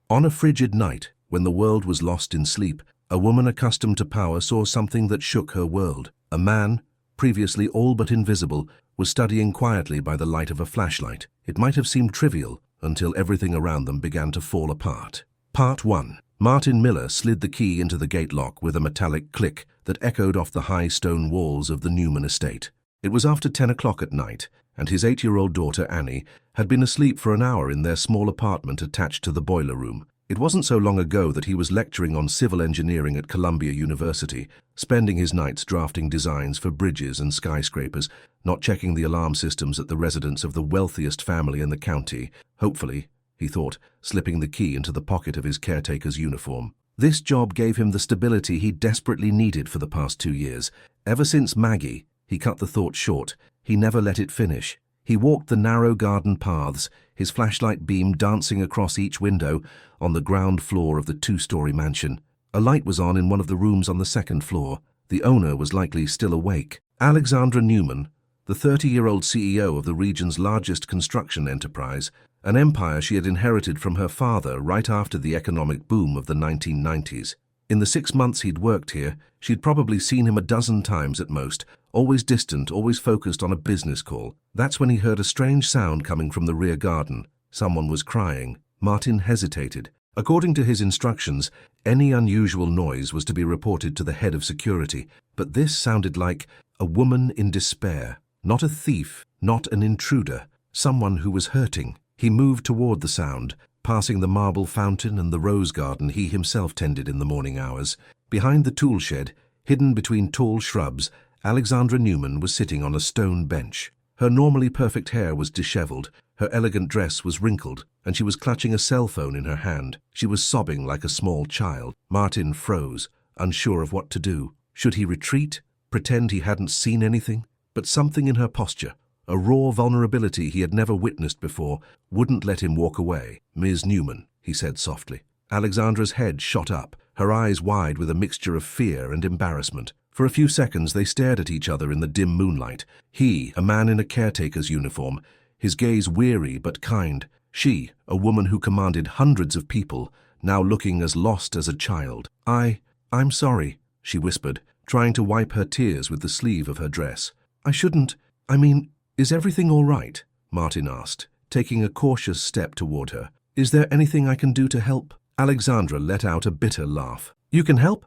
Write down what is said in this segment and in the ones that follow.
On a frigid night, when the world was lost in sleep, a woman accustomed to power saw something that shook her world. A man, previously all but invisible, was studying quietly by the light of a flashlight. It might have seemed trivial until everything around them began to fall apart. Part 1. Martin Miller slid the key into the gate lock with a metallic click that echoed off the high stone walls of the Newman estate. It was after 10 o'clock at night, and his 8-year-old daughter, Annie, had been asleep for an hour in their small apartment attached to the boiler room. It wasn't so long ago that he was lecturing on civil engineering at Columbia University, spending his nights drafting designs for bridges and skyscrapers, not checking the alarm systems at the residence of the wealthiest family in the county. Hopefully, he thought, slipping the key into the pocket of his caretaker's uniform. This job gave him the stability he desperately needed for the past 2 years. Ever since Maggie, he cut the thought short. He never let it finish. He walked the narrow garden paths, his flashlight beam dancing across each window on the ground floor of the 2-story mansion. A light was on in one of the rooms on the 2nd floor. The owner was likely still awake. Alexandra Newman, the 30-year-old CEO of the region's largest construction enterprise, an empire she had inherited from her father right after the economic boom of the 1990s. In the 6 months he'd worked here, she'd probably seen him a dozen times at most, always distant, always focused on a business call. That's when he heard a strange sound coming from the rear garden. Someone was crying. Martin hesitated. According to his instructions, any unusual noise was to be reported to the head of security, but this sounded like a woman in despair. Not a thief, not an intruder, someone who was hurting. He moved toward the sound, passing the marble fountain and the rose garden he himself tended in the morning hours. Behind the tool shed, hidden between tall shrubs, Alexandra Newman was sitting on a stone bench. Her normally perfect hair was disheveled, her elegant dress was wrinkled, and she was clutching a cell phone in her hand. She was sobbing like a small child. Martin froze, unsure of what to do. Should he retreat? Pretend he hadn't seen anything? But something in her posture, a raw vulnerability he had never witnessed before, wouldn't let him walk away. "Ms. Newman," he said softly. Alexandra's head shot up, her eyes wide with a mixture of fear and embarrassment. For a few seconds they stared at each other in the dim moonlight. He, a man in a caretaker's uniform, his gaze weary but kind. She, a woman who commanded hundreds of people, now looking as lost as a child. I'm sorry," she whispered, trying to wipe her tears with the sleeve of her dress. "I shouldn't. Is everything all right?" Martin asked, taking a cautious step toward her. "Is there anything I can do to help?" Alexandra let out a bitter laugh. "You can help?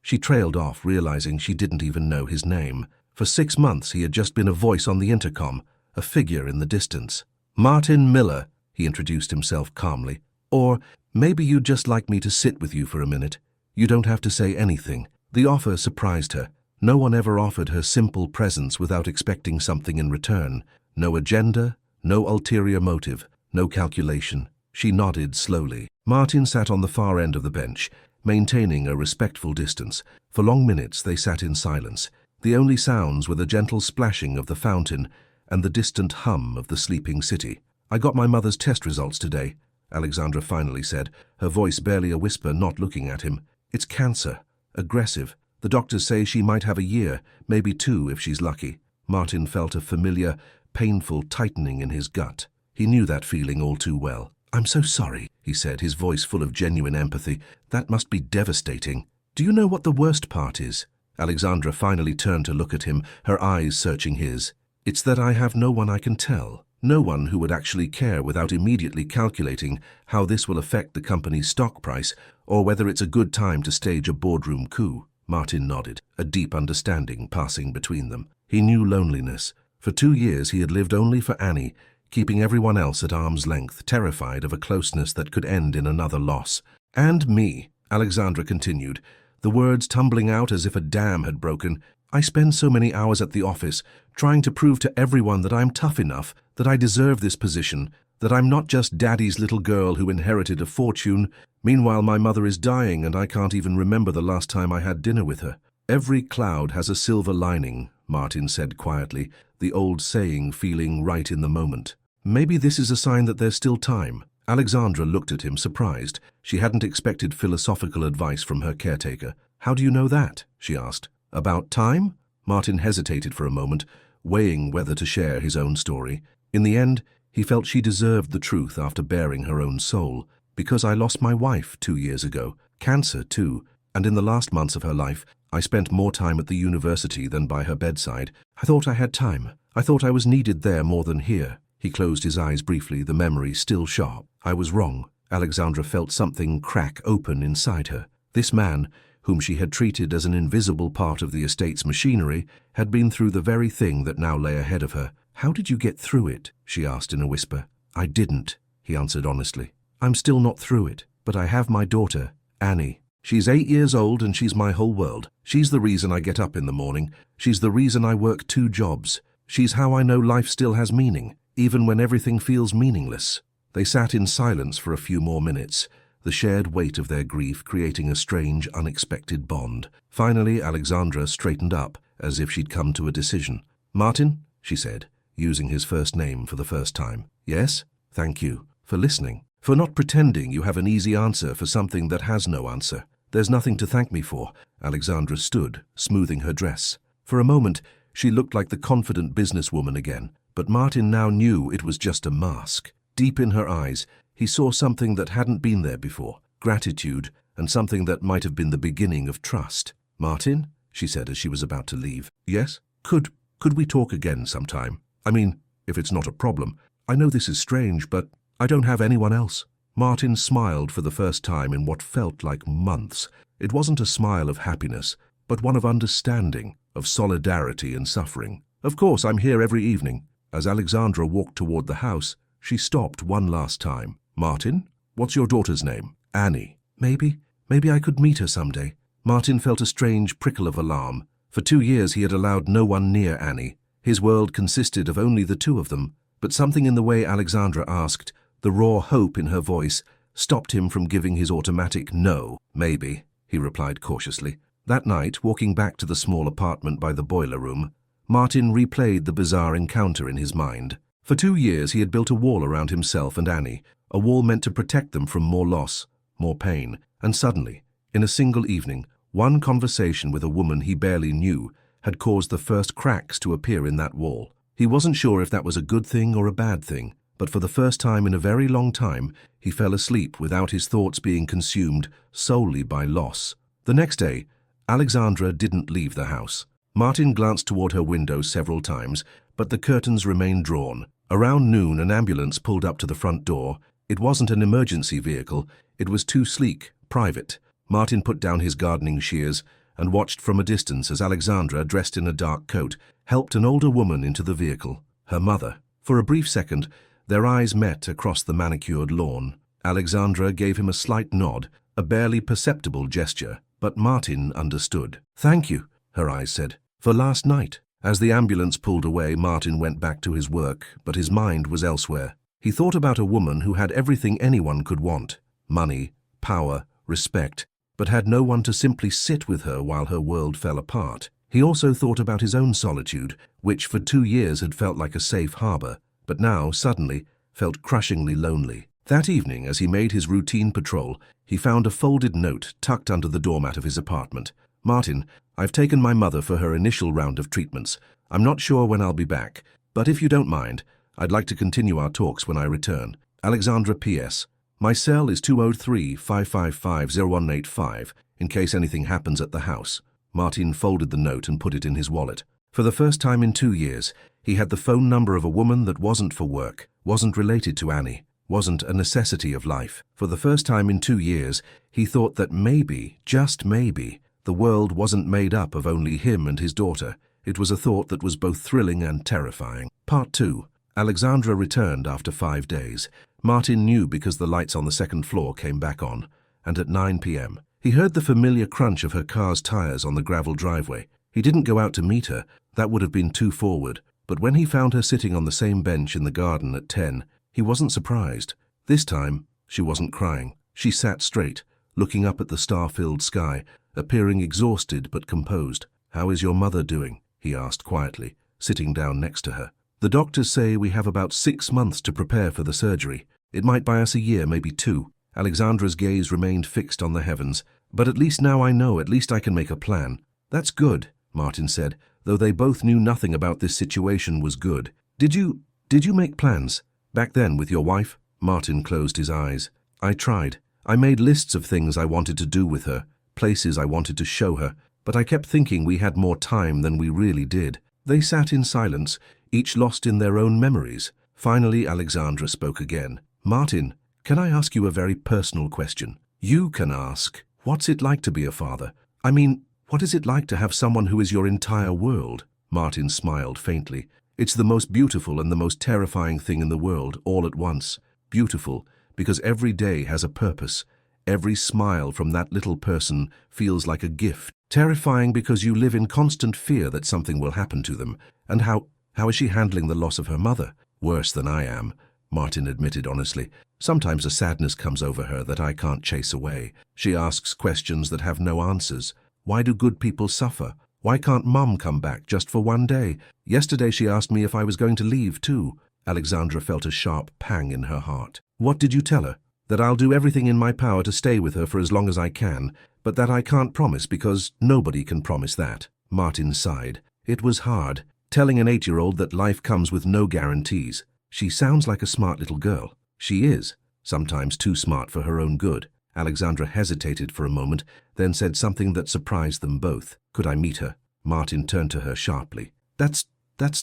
She trailed off, realizing she didn't even know his name. For 6 months he had just been a voice on the intercom, a figure in the distance. "Martin Miller," he introduced himself calmly. "Or maybe you'd just like me to sit with you for a minute. You don't have to say anything." The offer surprised her. No one ever offered her simple presence without expecting something in return. No agenda, no ulterior motive, no calculation. She nodded slowly. Martin sat on the far end of the bench, maintaining a respectful distance. For long minutes they sat in silence. The only sounds were the gentle splashing of the fountain and the distant hum of the sleeping city. "I got my mother's test results today," Alexandra finally said, her voice barely a whisper, not looking at him. "It's cancer. Aggressive. The doctors say she might have a year, maybe 2 if she's lucky." Martin felt a familiar, painful tightening in his gut. He knew that feeling all too well. "I'm so sorry," he said, his voice full of genuine empathy. "That must be devastating. Do you know what the worst part is?" Alexandra finally turned to look at him, her eyes searching his. "It's that I have no one I can tell. No one who would actually care without immediately calculating how this will affect the company's stock price or whether it's a good time to stage a boardroom coup." Martin nodded, a deep understanding passing between them. He knew loneliness. For 2 years he had lived only for Annie, keeping everyone else at arm's length, terrified of a closeness that could end in another loss. "And me," Alexandra continued, the words tumbling out as if a dam had broken. "I spend so many hours at the office, trying to prove to everyone that I'm tough enough, that I deserve this position, that I'm not just daddy's little girl who inherited a fortune. Meanwhile, my mother is dying and I can't even remember the last time I had dinner with her." "Every cloud has a silver lining," Martin said quietly, the old saying feeling right in the moment. "Maybe this is a sign that there's still time." Alexandra looked at him, surprised. She hadn't expected philosophical advice from her caretaker. "How do you know that?" she asked. "About time?" Martin hesitated for a moment, weighing whether to share his own story. In the end, he felt she deserved the truth after baring her own soul. Because I lost my wife 2 years ago. Cancer, too. And in the last months of her life, I spent more time at the university than by her bedside. I thought I had time. I thought I was needed there more than here. He closed his eyes briefly, the memory still sharp. I was wrong. Alexandra felt something crack open inside her. This man, whom she had treated as an invisible part of the estate's machinery, had been through the very thing that now lay ahead of her. "How did you get through it?" she asked in a whisper. "I didn't," he answered honestly. "I'm still not through it, but I have my daughter, Annie. She's 8 years old and she's my whole world. She's the reason I get up in the morning. She's the reason I work 2 jobs. She's how I know life still has meaning, even when everything feels meaningless." They sat in silence for a few more minutes, the shared weight of their grief creating a strange, unexpected bond. Finally, Alexandra straightened up, as if she'd come to a decision. "Martin," she said, using his first name for the first time. "Yes? Thank you. For listening. For not pretending you have an easy answer for something that has no answer." "There's nothing to thank me for." Alexandra stood, smoothing her dress. For a moment, she looked like the confident businesswoman again, but Martin now knew it was just a mask. Deep in her eyes, he saw something that hadn't been there before, gratitude, and something that might have been the beginning of trust. "Martin," she said as she was about to leave. "Yes? Could we talk again sometime? I mean, if it's not a problem. I know this is strange, but I don't have anyone else." Martin smiled for the first time in what felt like months. It wasn't a smile of happiness, but one of understanding, of solidarity and suffering. "Of course, I'm here every evening." As Alexandra walked toward the house, she stopped one last time. "Martin, what's your daughter's name?" "Annie." Maybe I could meet her someday." Martin felt a strange prickle of alarm. For 2 years he had allowed no one near Annie. His world consisted of only the 2 of them, but something in the way Alexandra asked, the raw hope in her voice, stopped him from giving his automatic "no." "Maybe," he replied cautiously. That night, walking back to the small apartment by the boiler room, Martin replayed the bizarre encounter in his mind. For 2 years he had built a wall around himself and Annie, a wall meant to protect them from more loss, more pain, and suddenly, in a single evening, one conversation with a woman he barely knew had caused the first cracks to appear in that wall. He wasn't sure if that was a good thing or a bad thing, but for the first time in a very long time, he fell asleep without his thoughts being consumed solely by loss. The next day, Alexandra didn't leave the house. Martin glanced toward her window several times, but the curtains remained drawn. Around noon, an ambulance pulled up to the front door. It wasn't an emergency vehicle. It was too sleek, private. Martin put down his gardening shears and watched from a distance as Alexandra, dressed in a dark coat, helped an older woman into the vehicle, her mother. For a brief second, their eyes met across the manicured lawn. Alexandra gave him a slight nod, a barely perceptible gesture, but Martin understood. "Thank you," her eyes said, "for last night." As the ambulance pulled away, Martin went back to his work, but his mind was elsewhere. He thought about a woman who had everything anyone could want: money, power, respect, but had no one to simply sit with her while her world fell apart. He also thought about his own solitude, which for 2 years had felt like a safe harbor, but now, suddenly, felt crushingly lonely. That evening, as he made his routine patrol, he found a folded note tucked under the doormat of his apartment. "Martin, I've taken my mother for her initial round of treatments. I'm not sure when I'll be back, but if you don't mind, I'd like to continue our talks when I return. Alexandra P.S. My cell is 203-555-0185, in case anything happens at the house." Martin folded the note and put it in his wallet. For the first time in 2 years, he had the phone number of a woman that wasn't for work, wasn't related to Annie, wasn't a necessity of life. For the first time in 2 years, he thought that maybe, just maybe, the world wasn't made up of only him and his daughter. It was a thought that was both thrilling and terrifying. Part 2. Alexandra returned after 5 days. Martin knew because the lights on the second floor came back on, and at 9 p.m. he heard the familiar crunch of her car's tires on the gravel driveway. He didn't go out to meet her, that would have been too forward, but when he found her sitting on the same bench in the garden at 10, he wasn't surprised. This time, she wasn't crying. She sat straight, looking up at the star-filled sky, appearing exhausted but composed. "How is your mother doing?" he asked quietly, sitting down next to her. "The doctors say we have about 6 months to prepare for the surgery. It might buy us a year, maybe 2. Alexandra's gaze remained fixed on the heavens. "But at least now I know, at least I can make a plan." "That's good," Martin said, though they both knew nothing about this situation was good. Did you make plans? Back then with your wife?" Martin closed his eyes. I tried. I made lists of things I wanted to do with her, places I wanted to show her, but I kept thinking we had more time than we really did. They sat in silence, each lost in their own memories. Finally, Alexandra spoke again. Martin, can I ask you a very personal question? You can ask, what's it like to be a father? I mean, what is it like to have someone who is your entire world? Martin smiled faintly. It's the most beautiful and the most terrifying thing in the world, all at once. Beautiful, because every day has a purpose. Every smile from that little person feels like a gift. Terrifying because you live in constant fear that something will happen to them. And how is she handling the loss of her mother? Worse than I am, Martin admitted honestly. Sometimes a sadness comes over her that I can't chase away. She asks questions that have no answers. Why do good people suffer? Why can't Mum come back just for one day? Yesterday she asked me if I was going to leave too. Alexandra felt a sharp pang in her heart. What did you tell her? That I'll do everything in my power to stay with her for as long as I can, but that I can't promise because nobody can promise that. Martin sighed. It was hard, telling an 8-year-old that life comes with no guarantees. She sounds like a smart little girl. She is, sometimes too smart for her own good. Alexandra hesitated for a moment, then said something that surprised them both. Could I meet her? Martin turned to her sharply. That's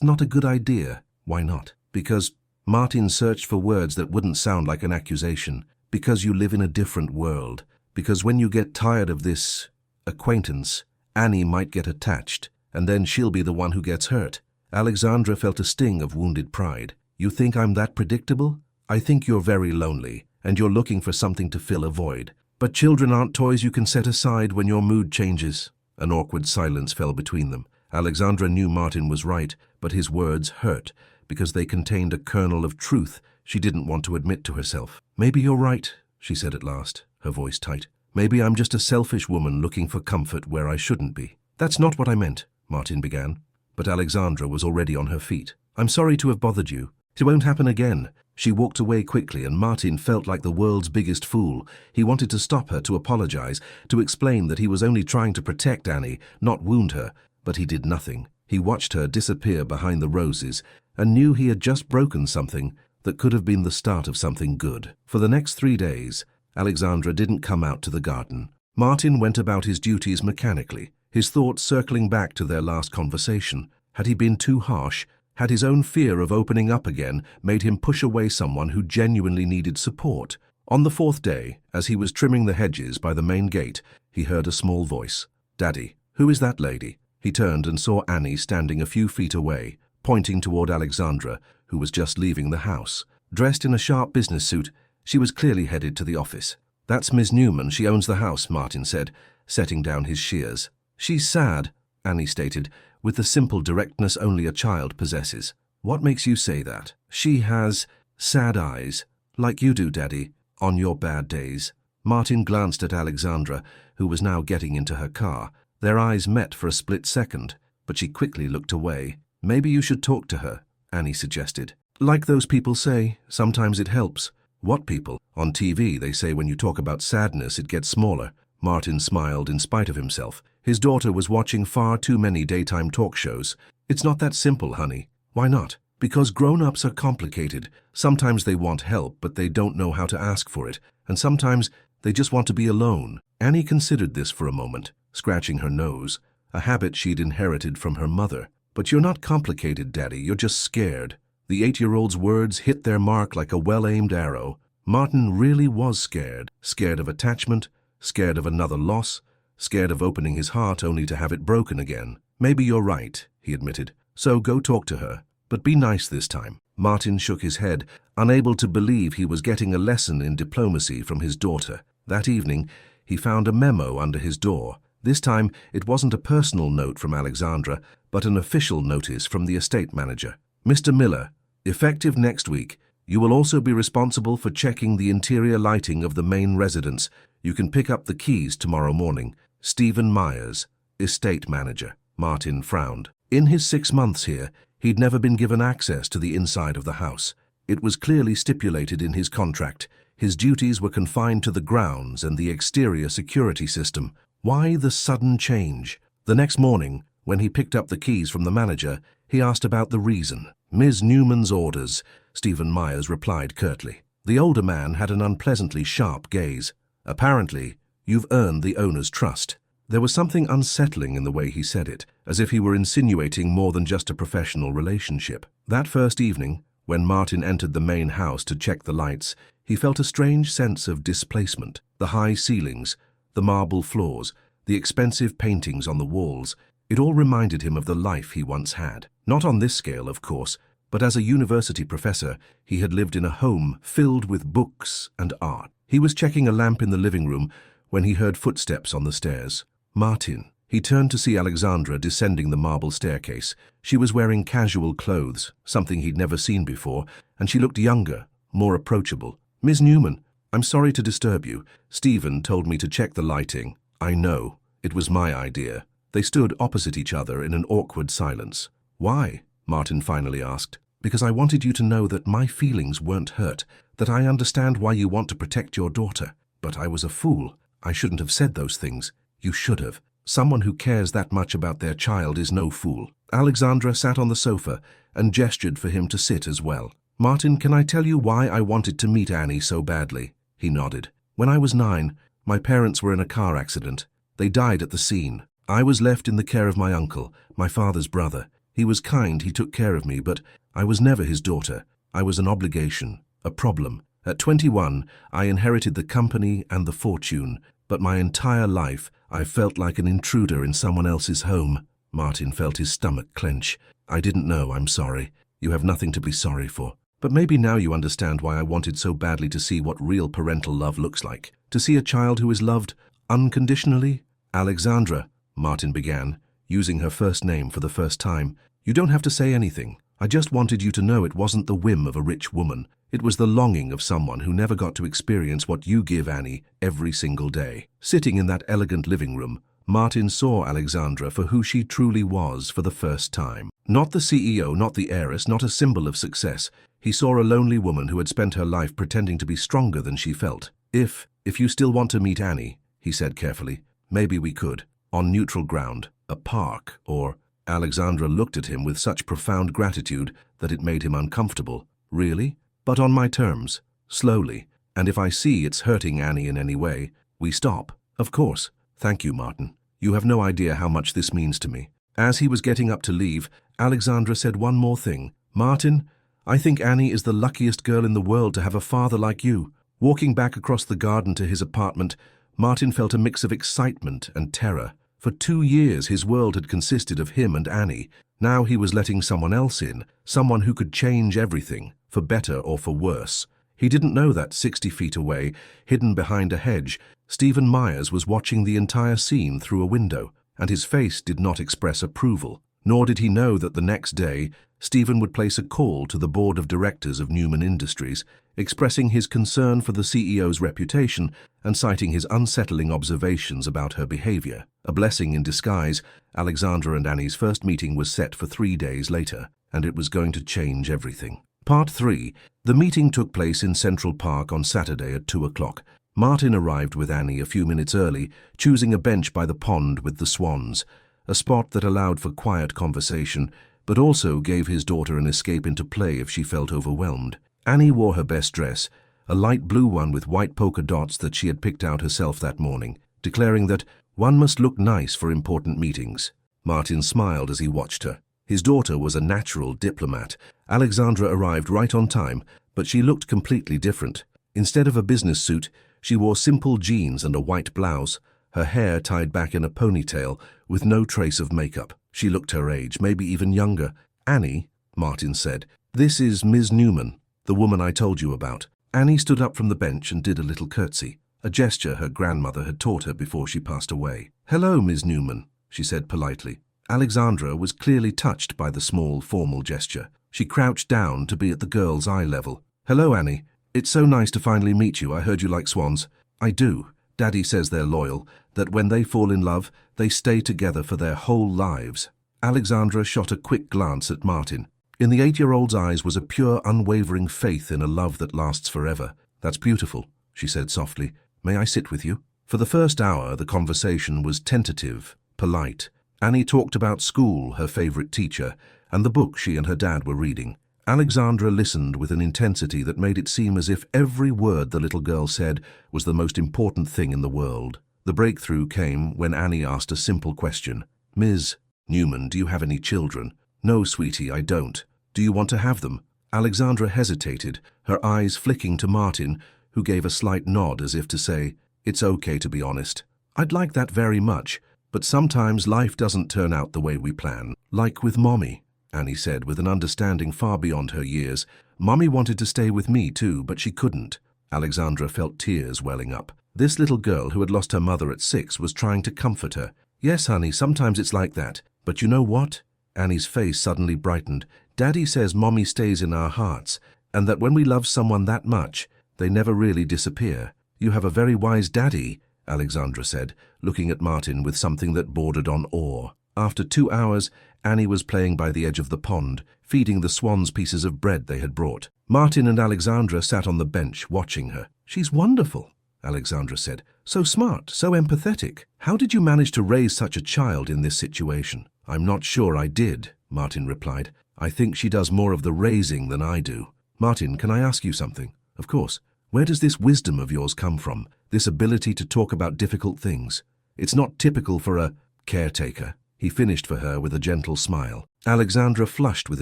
not a good idea. Why not? Because Martin searched for words that wouldn't sound like an accusation. Because you live in a different world. Because when you get tired of this acquaintance, Annie might get attached, and then she'll be the one who gets hurt. Alexandra felt a sting of wounded pride. You think I'm that predictable? I think you're very lonely, and you're looking for something to fill a void. But children aren't toys you can set aside when your mood changes. An awkward silence fell between them. Alexandra knew Martin was right, but his words hurt, because they contained a kernel of truth she didn't want to admit to herself. Maybe you're right, she said at last, her voice tight. Maybe I'm just a selfish woman looking for comfort where I shouldn't be. That's not what I meant, Martin began. But Alexandra was already on her feet. I'm sorry to have bothered you. It won't happen again. She walked away quickly, and Martin felt like the world's biggest fool. He wanted to stop her, to apologize, to explain that he was only trying to protect Annie, not wound her, but he did nothing. He watched her disappear behind the roses and knew he had just broken something that could have been the start of something good. For the next 3 days, Alexandra didn't come out to the garden. Martin went about his duties mechanically, his thoughts circling back to their last conversation. Had he been too harsh? Had his own fear of opening up again made him push away someone who genuinely needed support? On the 4th day, as he was trimming the hedges by the main gate, he heard a small voice. Daddy, who is that lady? He turned and saw Annie standing a few feet away, pointing toward Alexandra, who was just leaving the house. Dressed in a sharp business suit, she was clearly headed to the office. That's Miss Newman, she owns the house, Martin said, setting down his shears. She's sad, Annie stated, with the simple directness only a child possesses. What makes you say that? She has sad eyes, like you do, Daddy, on your bad days. Martin glanced at Alexandra, who was now getting into her car. Their eyes met for a split second, but she quickly looked away. Maybe you should talk to her, Annie suggested. Like those people say, sometimes it helps. What people? On TV, they say when you talk about sadness, it gets smaller. Martin smiled in spite of himself. His daughter was watching far too many daytime talk shows. It's not that simple, honey. Why not? Because grown-ups are complicated. Sometimes they want help, but they don't know how to ask for it. And sometimes they just want to be alone. Annie considered this for a moment, scratching her nose, a habit she'd inherited from her mother. But you're not complicated, Daddy. You're just scared. The 8-year-old's words hit their mark like a well-aimed arrow. Martin really was scared. Scared of attachment, scared of another loss, scared of opening his heart only to have it broken again. Maybe you're right, he admitted. So go talk to her, but be nice this time. Martin shook his head, unable to believe he was getting a lesson in diplomacy from his daughter. That evening, he found a memo under his door. This time, it wasn't a personal note from Alexandra, but an official notice from the estate manager. Mr. Miller, effective next week, you will also be responsible for checking the interior lighting of the main residence. You can pick up the keys tomorrow morning. Stephen Myers, estate manager. Martin frowned. In his 6 months here, he'd never been given access to the inside of the house. It was clearly stipulated in his contract. His duties were confined to the grounds and the exterior security system. Why the sudden change? The next morning, when he picked up the keys from the manager, he asked about the reason. Ms. Newman's orders, Stephen Myers replied curtly. The older man had an unpleasantly sharp gaze. Apparently, you've earned the owner's trust. There was something unsettling in the way he said it, as if he were insinuating more than just a professional relationship. That first evening, when Martin entered the main house to check the lights, he felt a strange sense of displacement. The high ceilings, the marble floors, the expensive paintings on the walls, it all reminded him of the life he once had. Not on this scale, of course, but as a university professor, he had lived in a home filled with books and art. He was checking a lamp in the living room when he heard footsteps on the stairs. Martin. He turned to see Alexandra descending the marble staircase. She was wearing casual clothes, something he'd never seen before, and she looked younger, more approachable. "Miss Newman, I'm sorry to disturb you. Stephen told me to check the lighting." "I know. It was my idea." They stood opposite each other in an awkward silence. "Why?" Martin finally asked. "Because I wanted you to know that my feelings weren't hurt, that I understand why you want to protect your daughter. But I was a fool. I shouldn't have said those things. You should have. Someone who cares that much about their child is no fool." Alexandra sat on the sofa and gestured for him to sit as well. "Martin, can I tell you why I wanted to meet Annie so badly?" He nodded. "When I was 9, my parents were in a car accident. They died at the scene. I was left in the care of my uncle, my father's brother. He was kind, he took care of me, but I was never his daughter. I was an obligation, a problem. At 21, I inherited the company and the fortune, but my entire life I felt like an intruder in someone else's home." Martin felt his stomach clench. "I didn't know, I'm sorry. You have nothing to be sorry for. But maybe now you understand why I wanted so badly to see what real parental love looks like. To see a child who is loved unconditionally." "Alexandra," Martin began, using her first name for the first time, "you don't have to say anything. I just wanted you to know it wasn't the whim of a rich woman. It was the longing of someone who never got to experience what you give Annie every single day." Sitting in that elegant living room, Martin saw Alexandra for who she truly was for the first time. Not the CEO, not the heiress, not a symbol of success. He saw a lonely woman who had spent her life pretending to be stronger than she felt. If you still want to meet Annie," he said carefully, "maybe we could. On neutral ground, a park, or—" Alexandra looked at him with such profound gratitude that it made him uncomfortable. "Really? But on my terms, slowly, and if I see it's hurting Annie in any way, we stop." "Of course. Thank you, Martin. You have no idea how much this means to me." As he was getting up to leave, Alexandra said one more thing. "Martin, I think Annie is the luckiest girl in the world to have a father like you." Walking back across the garden to his apartment, Martin felt a mix of excitement and terror. For 2 years his world had consisted of him and Annie. Now he was letting someone else in, someone who could change everything, for better or for worse. He didn't know that 60 feet away, hidden behind a hedge, Stephen Myers was watching the entire scene through a window, and his face did not express approval. Nor did he know that the next day, Stephen would place a call to the board of directors of Newman Industries, expressing his concern for the CEO's reputation and citing his unsettling observations about her behavior. A blessing in disguise, Alexandra and Annie's first meeting was set for 3 days later, and it was going to change everything. Part 3. The meeting took place in Central Park on Saturday at 2 o'clock. Martin arrived with Annie a few minutes early, choosing a bench by the pond with the swans, a spot that allowed for quiet conversation, but also gave his daughter an escape into play if she felt overwhelmed. Annie wore her best dress, a light blue one with white polka dots that she had picked out herself that morning, declaring that one must look nice for important meetings. Martin smiled as he watched her. His daughter was a natural diplomat. Alexandra arrived right on time, but she looked completely different. Instead of a business suit, she wore simple jeans and a white blouse, her hair tied back in a ponytail with no trace of makeup. She looked her age, maybe even younger. "Annie," Martin said, "this is Ms. Newman, the woman I told you about." Annie stood up from the bench and did a little curtsy, a gesture her grandmother had taught her before she passed away. "Hello, Ms. Newman," she said politely. Alexandra was clearly touched by the small, formal gesture. She crouched down to be at the girl's eye level. "Hello, Annie. It's so nice to finally meet you. I heard you like swans." "I do. Daddy says they're loyal, that when they fall in love, they stay together for their whole lives." Alexandra shot a quick glance at Martin. In the 8-year-old's eyes was a pure, unwavering faith in a love that lasts forever. "That's beautiful," she said softly. "May I sit with you?" For the first hour, the conversation was tentative, polite. Annie talked about school, her favorite teacher, and the book she and her dad were reading. Alexandra listened with an intensity that made it seem as if every word the little girl said was the most important thing in the world. The breakthrough came when Annie asked a simple question. "Ms. Newman, do you have any children?" "No, sweetie, I don't. Do you want to have them?" Alexandra hesitated, her eyes flicking to Martin, who gave a slight nod as if to say, "It's okay to be honest. I'd like that very much, but sometimes life doesn't turn out the way we plan." "Like with Mommy," Annie said with an understanding far beyond her years. "Mommy wanted to stay with me too, but she couldn't." Alexandra felt tears welling up. This little girl who had lost her mother at 6 was trying to comfort her. "Yes, honey, sometimes it's like that. But you know what?" Annie's face suddenly brightened. "Daddy says Mommy stays in our hearts, and that when we love someone that much, they never really disappear." "You have a very wise daddy," Alexandra said, looking at Martin with something that bordered on awe. After 2 hours, Annie was playing by the edge of the pond, feeding the swans pieces of bread they had brought. Martin and Alexandra sat on the bench, watching her. "She's wonderful," Alexandra said. "So smart, so empathetic. How did you manage to raise such a child in this situation?" "I'm not sure I did," Martin replied. "I think she does more of the raising than I do." "Martin, can I ask you something?" "Of course. Where does this wisdom of yours come from, this ability to talk about difficult things? It's not typical for a caretaker." He finished for her with a gentle smile. Alexandra flushed with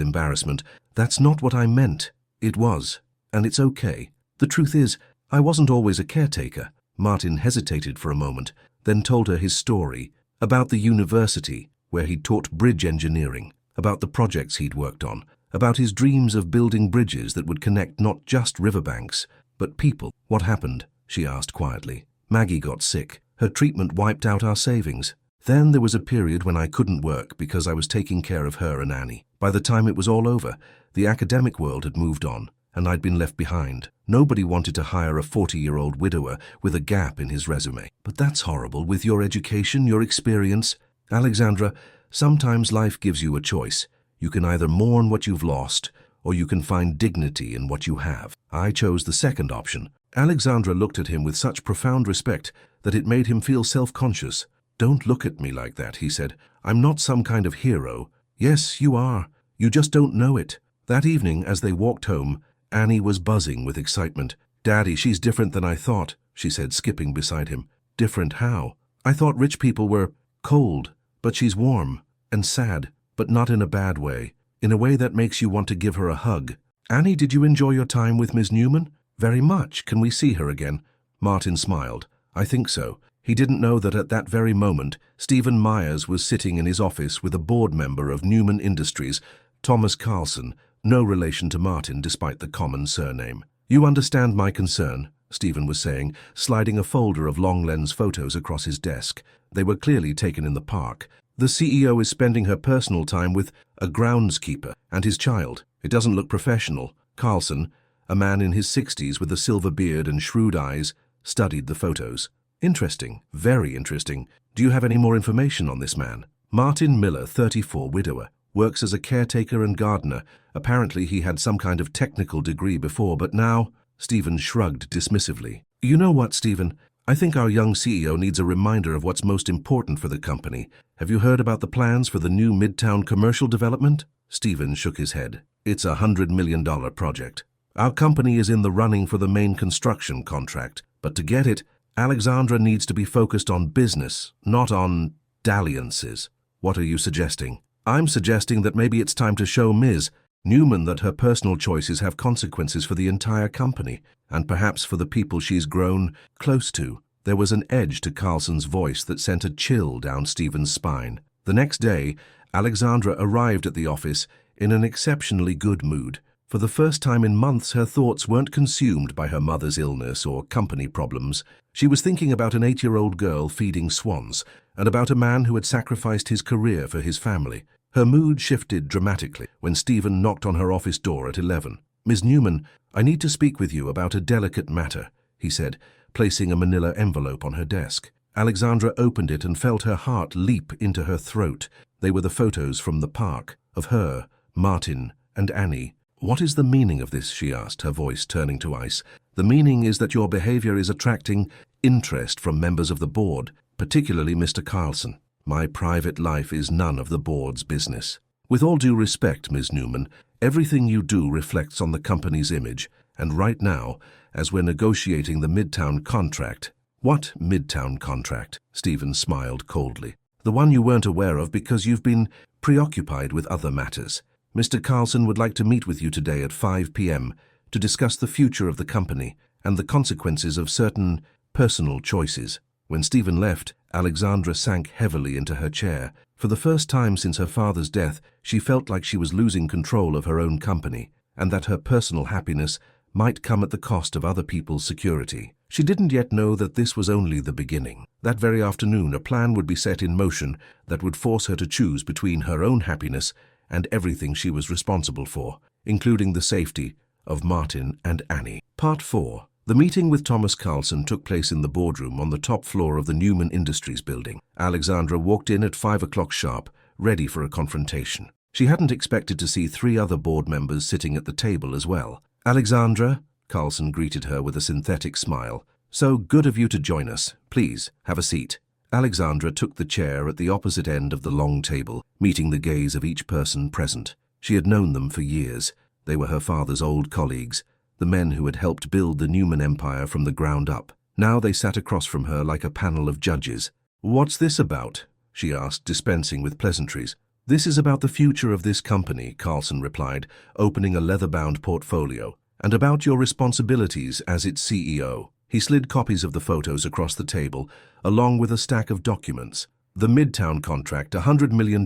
embarrassment. "That's not what I meant." "It was, and it's okay. The truth is, I wasn't always a caretaker." Martin hesitated for a moment, then told her his story, about the university, where he'd taught bridge engineering, about the projects he'd worked on, about his dreams of building bridges that would connect not just riverbanks, but people. "What happened?" she asked quietly. "Maggie got sick. Her treatment wiped out our savings. Then there was a period when I couldn't work because I was taking care of her and Annie. By the time it was all over, the academic world had moved on, and I'd been left behind. Nobody wanted to hire a 40-year-old widower with a gap in his resume." "But that's horrible. With your education, your experience." "Alexandra, sometimes life gives you a choice. You can either mourn what you've lost, or you can find dignity in what you have. I chose the second option." Alexandra looked at him with such profound respect that it made him feel self-conscious. "Don't look at me like that," he said. "I'm not some kind of hero." "Yes, you are. You just don't know it." That evening, as they walked home, Annie was buzzing with excitement. "Daddy, she's different than I thought," she said, skipping beside him. "Different how?" "I thought rich people were cold, but she's warm and sad, but not in a bad way, in a way that makes you want to give her a hug." "Annie, did you enjoy your time with Ms. Newman?" "Very much. Can we see her again?" Martin smiled. "I think so." He didn't know that at that very moment, Stephen Myers was sitting in his office with a board member of Newman Industries, Thomas Carlson, no relation to Martin despite the common surname. "You understand my concern," Stephen was saying, sliding a folder of long-lens photos across his desk. They were clearly taken in the park. "The CEO is spending her personal time with a groundskeeper and his child. It doesn't look professional." Carlson, a man in his 60s with a silver beard and shrewd eyes, studied the photos. "Interesting, very interesting. Do you have any more information on this man?" "Martin Miller, 34, widower. Works as a caretaker and gardener. Apparently he had some kind of technical degree before, but now..." Stephen shrugged dismissively. "You know what, Stephen? I think our young CEO needs a reminder of what's most important for the company. Have you heard about the plans for the new Midtown commercial development?" Stephen shook his head. "It's a $100 million project. Our company is in the running for the main construction contract, but to get it, Alexandra needs to be focused on business, not on dalliances." "What are you suggesting?" "I'm suggesting that maybe it's time to show Ms. Newman that her personal choices have consequences for the entire company, and perhaps for the people she's grown close to." There was an edge to Carlson's voice that sent a chill down Stephen's spine. The next day, Alexandra arrived at the office in an exceptionally good mood. For the first time in months, her thoughts weren't consumed by her mother's illness or company problems. She was thinking about an 8-year-old girl feeding swans and about a man who had sacrificed his career for his family. Her mood shifted dramatically when Stephen knocked on her office door at 11. "Ms. Newman, I need to speak with you about a delicate matter," he said, placing a manila envelope on her desk. Alexandra opened it and felt her heart leap into her throat. They were the photos from the park, of her, Martin, and Annie. "What is the meaning of this?" she asked, her voice turning to ice. "The meaning is that your behavior is attracting interest from members of the board, particularly Mr. Carlson. My private life is none of the board's business." "With all due respect, Ms. Newman, Everything you do reflects on the company's image, and right now, as we're negotiating the Midtown contract—" "What Midtown contract?" Stephen smiled coldly. "The one you weren't aware of because you've been preoccupied with other matters. Mr. Carlson would like to meet with you today at 5 p.m. to discuss the future of the company and the consequences of certain personal choices." When Stephen left, Alexandra sank heavily into her chair. For the first time since her father's death, she felt like she was losing control of her own company, and that her personal happiness might come at the cost of other people's security. She didn't yet know that this was only the beginning. That very afternoon, a plan would be set in motion that would force her to choose between her own happiness and everything she was responsible for, including the safety of Martin and Annie. Part 4. The meeting with Thomas Carlson took place in the boardroom on the top floor of the Newman Industries building. Alexandra walked in at 5 o'clock sharp, ready for a confrontation. She hadn't expected to see 3 other board members sitting at the table as well. "Alexandra," Carlson greeted her with a synthetic smile. "So good of you to join us. Please, have a seat." Alexandra took the chair at the opposite end of the long table, meeting the gaze of each person present. She had known them for years. They were her father's old colleagues, the men who had helped build the Newman empire from the ground up. Now they sat across from her like a panel of judges. "What's this about?" she asked, dispensing with pleasantries. "This is about the future of this company," Carlson replied, opening a leather-bound portfolio, "and about your responsibilities as its CEO. He slid copies of the photos across the table, along with a stack of documents. "The Midtown contract, $100 million,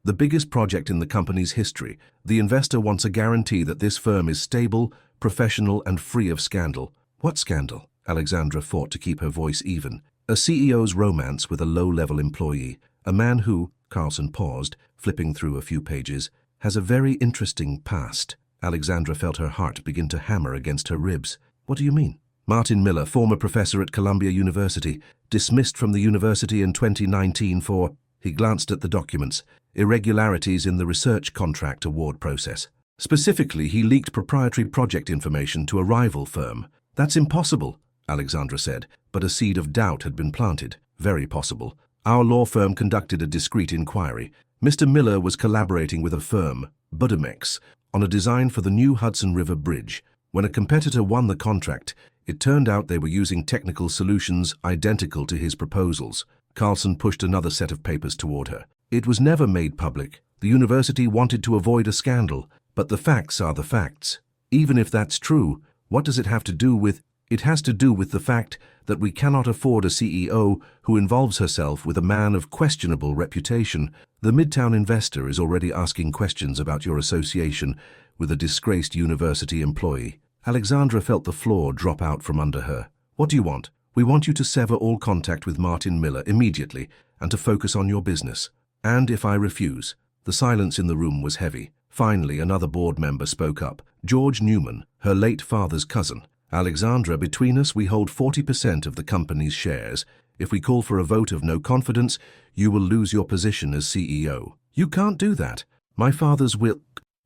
the biggest project in the company's history. The investor wants a guarantee that this firm is stable, professional, and free of scandal." "What scandal?" Alexandra fought to keep her voice even. "A CEO's romance with a low-level employee, a man who," Carlson paused, flipping through a few pages, "has a very interesting past." Alexandra felt her heart begin to hammer against her ribs. "What do you mean?" "Martin Miller, former professor at Columbia University, dismissed from the university in 2019 for—" He glanced at the documents, "irregularities in the research contract award process. Specifically, he leaked proprietary project information to a rival firm." "That's impossible," Alexandra said, but a seed of doubt had been planted. "Very possible. Our law firm conducted a discreet inquiry. Mr. Miller was collaborating with a firm, Budimex, on a design for the new Hudson River Bridge. When a competitor won the contract, it turned out they were using technical solutions identical to his proposals." Carlson pushed another set of papers toward her. "It was never made public. The university wanted to avoid a scandal, but the facts are the facts. Even if that's true, what does it have to do with—" "It has to do with the fact that we cannot afford a CEO who involves herself with a man of questionable reputation. The Midtown investor is already asking questions about your association with a disgraced university employee." Alexandra felt the floor drop out from under her. "What do you want?" "We want you to sever all contact with Martin Miller immediately and to focus on your business." "And if I refuse?" The silence in the room was heavy. Finally, another board member spoke up. "George Newman, her late father's cousin. Alexandra, between us, we hold 40% of the company's shares. If we call for a vote of no confidence, you will lose your position as CEO." "You can't do that. My father's will—"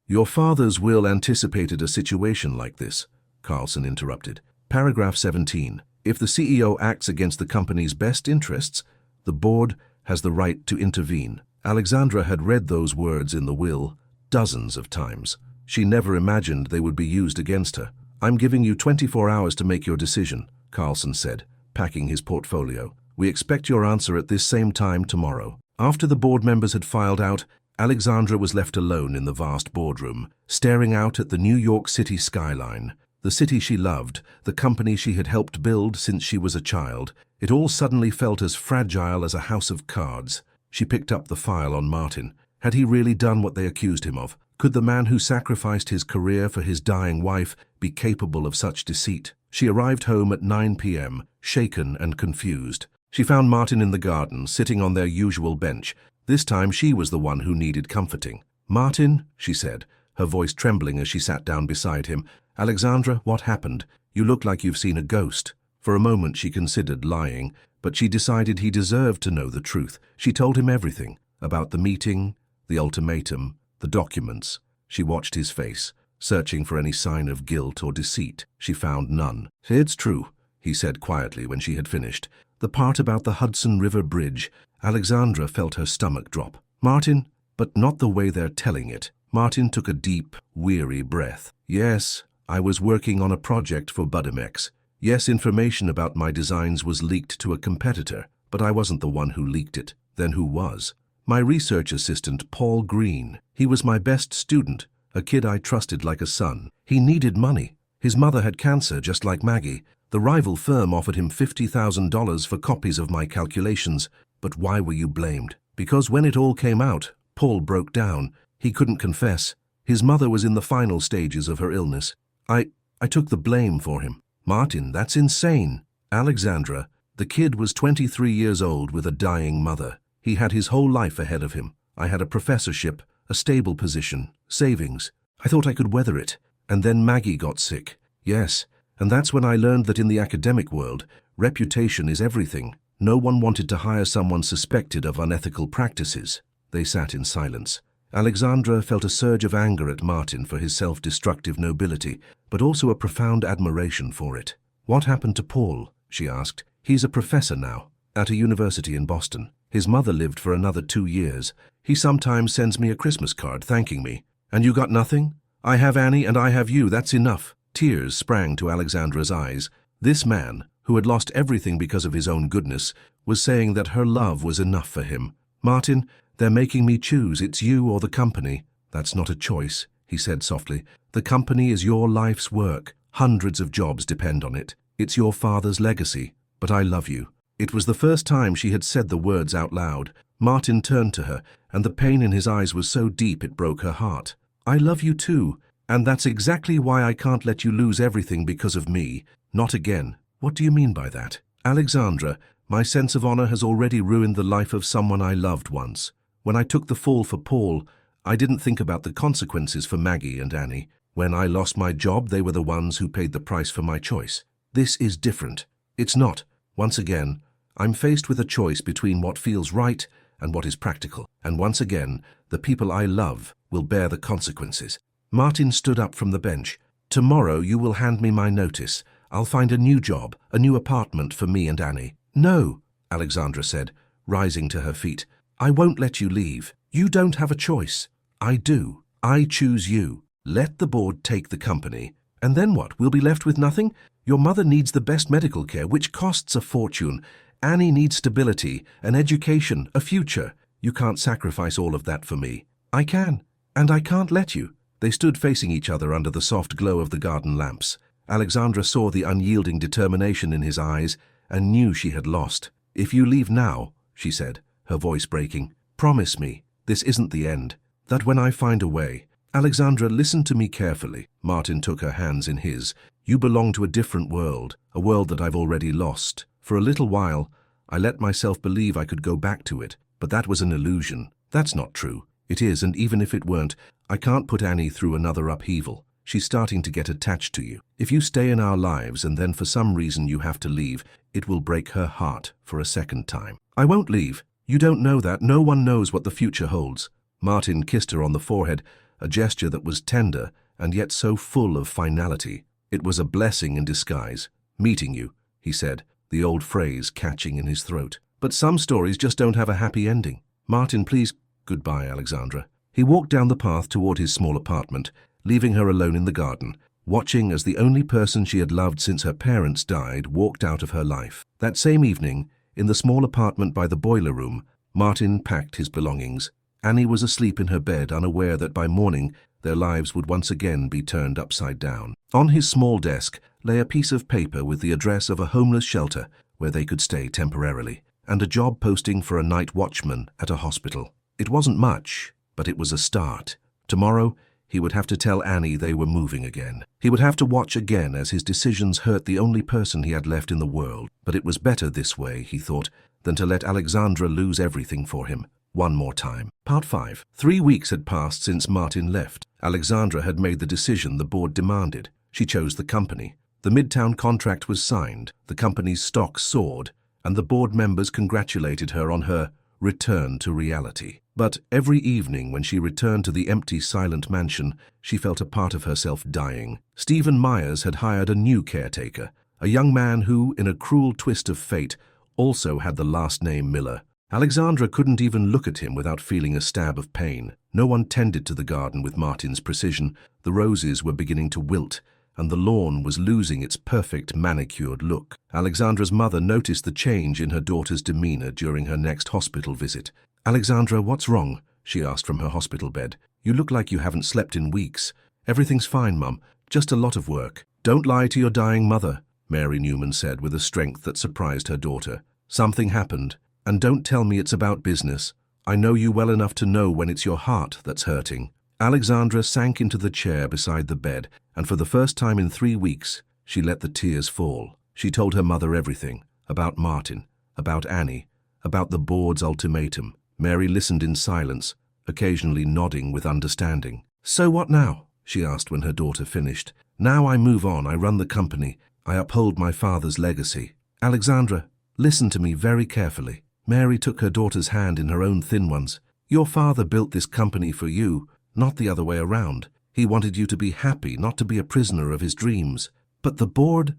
"Your father's will anticipated a situation like this," Carlson interrupted. Paragraph 17. "If the CEO acts against the company's best interests, the board has the right to intervene." Alexandra had read those words in the will dozens of times. She never imagined they would be used against her. "I'm giving you 24 hours to make your decision," Carlson said, packing his portfolio. "We expect your answer at this same time tomorrow." After the board members had filed out, Alexandra was left alone in the vast boardroom, staring out at the New York City skyline. The city she loved, the company she had helped build since she was a child, it all suddenly felt as fragile as a house of cards. She picked up the file on Martin. Had he really done what they accused him of? Could the man who sacrificed his career for his dying wife be capable of such deceit? She arrived home at 9 p.m., shaken and confused. She found Martin in the garden, sitting on their usual bench. This time she was the one who needed comforting. "Martin," she said, her voice trembling as she sat down beside him. "Alexandra, what happened? You look like you've seen a ghost." For a moment she considered lying, but she decided he deserved to know the truth. She told him everything, about the meeting, the ultimatum, the documents. She watched his face, searching for any sign of guilt or deceit. She found none. "It's true," he said quietly when she had finished. "The part about the Hudson River Bridge." Alexandra felt her stomach drop. "Martin, but not the way they're telling it." Martin took a deep, weary breath. Yes, I was working on a project for Budimex. Yes, information about my designs was leaked to a competitor, but I wasn't the one who leaked it. Then who was? My research assistant, Paul Green. He was my best student, a kid I trusted like a son. He needed money. His mother had cancer, just like Maggie. The rival firm offered him $50,000 for copies of my calculations. But why were you blamed? Because when it all came out, Paul broke down. He couldn't confess. His mother was in the final stages of her illness. I took the blame for him. Martin, that's insane. Alexandra, the kid was 23 years old with a dying mother. He had his whole life ahead of him. I had a professorship, a stable position, savings. I thought I could weather it. And then Maggie got sick. Yes, and that's when I learned that in the academic world, reputation is everything. No one wanted to hire someone suspected of unethical practices. They sat in silence. Alexandra felt a surge of anger at Martin for his self-destructive nobility, but also a profound admiration for it. What happened to Paul? She asked. He's a professor now, at a university in Boston. His mother lived for another 2 years. He sometimes sends me a Christmas card thanking me. And you got nothing? I have Annie and I have you, that's enough. Tears sprang to Alexandra's eyes. This man, who had lost everything because of his own goodness, was saying that her love was enough for him. Martin, they're making me choose. It's you or the company. That's not a choice, he said softly. The company is your life's work. Hundreds of jobs depend on it. It's your father's legacy. But I love you. It was the first time she had said the words out loud. Martin turned to her, and the pain in his eyes was so deep it broke her heart. I love you too, and that's exactly why I can't let you lose everything because of me. Not again. What do you mean by that? Alexandra, my sense of honor has already ruined the life of someone I loved once. When I took the fall for Paul, I didn't think about the consequences for Maggie and Annie. When I lost my job, they were the ones who paid the price for my choice. This is different. It's not. Once again, I'm faced with a choice between what feels right and what is practical. And once again, the people I love will bear the consequences. Martin stood up from the bench. Tomorrow you will hand me my notice. I'll find a new job, a new apartment for me and Annie. No, Alexandra said, rising to her feet. I won't let you leave. You don't have a choice. I do. I choose you. Let the board take the company. And then what? We'll be left with nothing? Your mother needs the best medical care, which costs a fortune. Annie needs stability, an education, a future. You can't sacrifice all of that for me. I can, and I can't let you. They stood facing each other under the soft glow of the garden lamps. Alexandra saw the unyielding determination in his eyes and knew she had lost. If you leave now, she said, her voice breaking, promise me this isn't the end, that when I find a way. Alexandra, listen to me carefully. Martin took her hands in his. You belong to a different world, a world that I've already lost. For a little while, I let myself believe I could go back to it, but that was an illusion. That's not true. It is, and even if it weren't, I can't put Annie through another upheaval. She's starting to get attached to you. If you stay in our lives and then for some reason you have to leave, it will break her heart for a second time. I won't leave. You don't know that. No one knows what the future holds. Martin kissed her on the forehead, a gesture that was tender and yet so full of finality. It was a blessing in disguise. Meeting you, he said, the old phrase catching in his throat. But some stories just don't have a happy ending. Martin, please. Goodbye, Alexandra. He walked down the path toward his small apartment, leaving her alone in the garden, watching as the only person she had loved since her parents died walked out of her life. That same evening, in the small apartment by the boiler room, Martin packed his belongings. Annie was asleep in her bed, unaware that by morning their lives would once again be turned upside down. On his small desk lay a piece of paper with the address of a homeless shelter where they could stay temporarily, and a job posting for a night watchman at a hospital. It wasn't much, but it was a start. Tomorrow, he would have to tell Annie they were moving again. He would have to watch again as his decisions hurt the only person he had left in the world. But it was better this way, he thought, than to let Alexandra lose everything for him. One more time. Part 5. 3 weeks had passed since Martin left. Alexandra had made the decision the board demanded. She chose the company. The Midtown contract was signed, the company's stock soared, and the board members congratulated her on her return to reality. But every evening when she returned to the empty, silent mansion, she felt a part of herself dying. Stephen Myers had hired a new caretaker, a young man who, in a cruel twist of fate, also had the last name Miller. Alexandra couldn't even look at him without feeling a stab of pain. No one tended to the garden with Martin's precision. The roses were beginning to wilt, and the lawn was losing its perfect manicured look. Alexandra's mother noticed the change in her daughter's demeanor during her next hospital visit. "Alexandra, what's wrong?" she asked from her hospital bed. "You look like you haven't slept in weeks." "Everything's fine, Mum. Just a lot of work." "Don't lie to your dying mother," Mary Newman said with a strength that surprised her daughter. "Something happened, and don't tell me it's about business. I know you well enough to know when it's your heart that's hurting." Alexandra sank into the chair beside the bed, and for the first time in 3 weeks, she let the tears fall. She told her mother everything, about Martin, about Annie, about the board's ultimatum. Mary listened in silence, occasionally nodding with understanding. "So what now?" she asked when her daughter finished. "Now I move on, I run the company, I uphold my father's legacy." "Alexandra, listen to me very carefully." Mary took her daughter's hand in her own thin ones. "Your father built this company for you, not the other way around. He wanted you to be happy, not to be a prisoner of his dreams. But the board